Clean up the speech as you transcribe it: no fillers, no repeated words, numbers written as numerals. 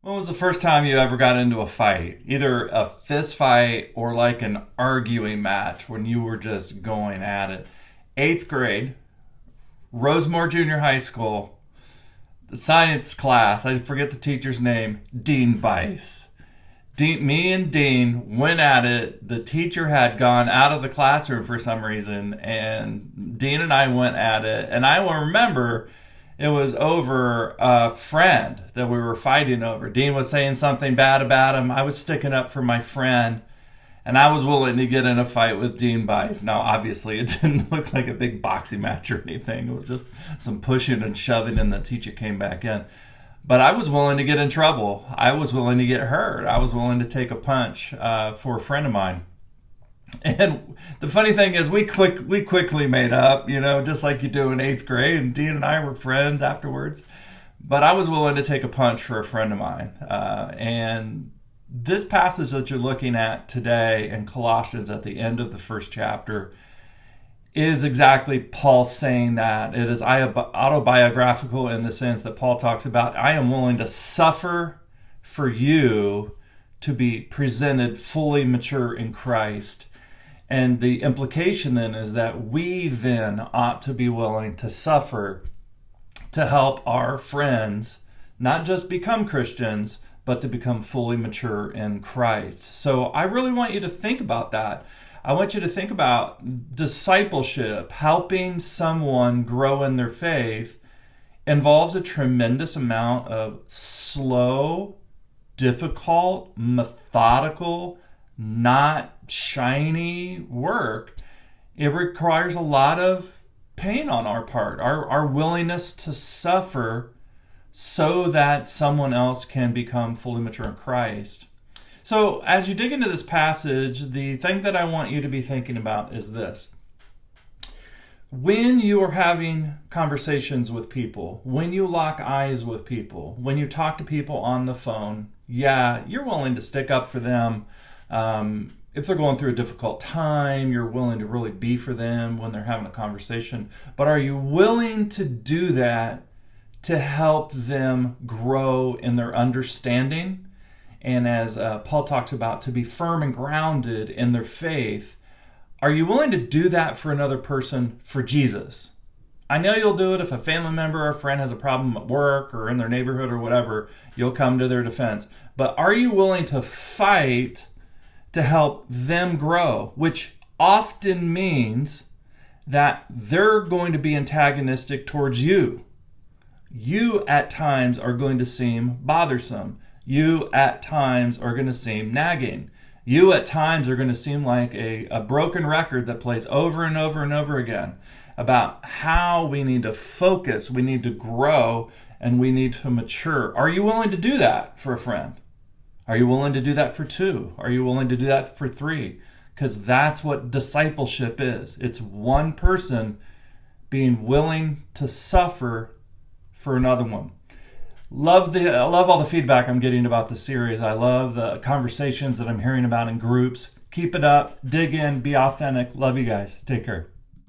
When was the first time you ever got into a fight? Either a fist fight or like an arguing match when you were just going at it. Eighth grade, Rosemore Junior High School, the science class, I forget the teacher's name, Dean Bice. Me and Dean went at it. The teacher had gone out of the classroom for some reason, and Dean and I went at it. And I will remember it was over a friend that we were fighting over. Dean was saying something bad about him. I was sticking up for my friend, and I was willing to get in a fight with Dean Bice. Now, obviously, it didn't look like a big boxing match or anything. It was just some pushing and shoving, and the teacher came back in. But I was willing to get in trouble. I was willing to get hurt. I was willing to take a punch for a friend of mine. And the funny thing is, we quickly made up, just like you do in eighth grade. And Dean and I were friends afterwards. But I was willing to take a punch for a friend of mine. And this passage that you're looking at today in Colossians at the end of the first chapter is exactly Paul saying that. It is autobiographical in the sense that Paul talks about, I am willing to suffer for you to be presented fully mature in Christ. And the implication then is that we then ought to be willing to suffer to help our friends not just become Christians, but to become fully mature in Christ. So I really want you to think about that. I want you to think about discipleship, helping someone grow in their faith, involves a tremendous amount of slow, difficult, methodical, not shiny work. It requires a lot of pain on our part, our willingness to suffer so that someone else can become fully mature in Christ. So as you dig into this passage, the thing that I want you to be thinking about is this. When you are having conversations with people, when you lock eyes with people, when you talk to people on the phone, yeah, you're willing to stick up for them. If they're going through a difficult time, you're willing to really be for them when they're having a conversation. But are you willing to do that to help them grow in their understanding? And as Paul talks about, to be firm and grounded in their faith, are you willing to do that for another person for Jesus? I know you'll do it if a family member or a friend has a problem at work or in their neighborhood or whatever. You'll come to their defense. But are you willing to fight to help them grow, which often means that they're going to be antagonistic towards you? You at times are going to seem bothersome. You at times are going to seem nagging. You at times are going to seem like a broken record that plays over and over and over again about how we need to focus, we need to grow, and we need to mature. Are you willing to do that for a friend? Are you willing to do that for two? Are you willing to do that for three? Because that's what discipleship is. It's one person being willing to suffer for another one. I love all the feedback I'm getting about the series. I love the conversations that I'm hearing about in groups. Keep it up. Dig in. Be authentic. Love you guys. Take care.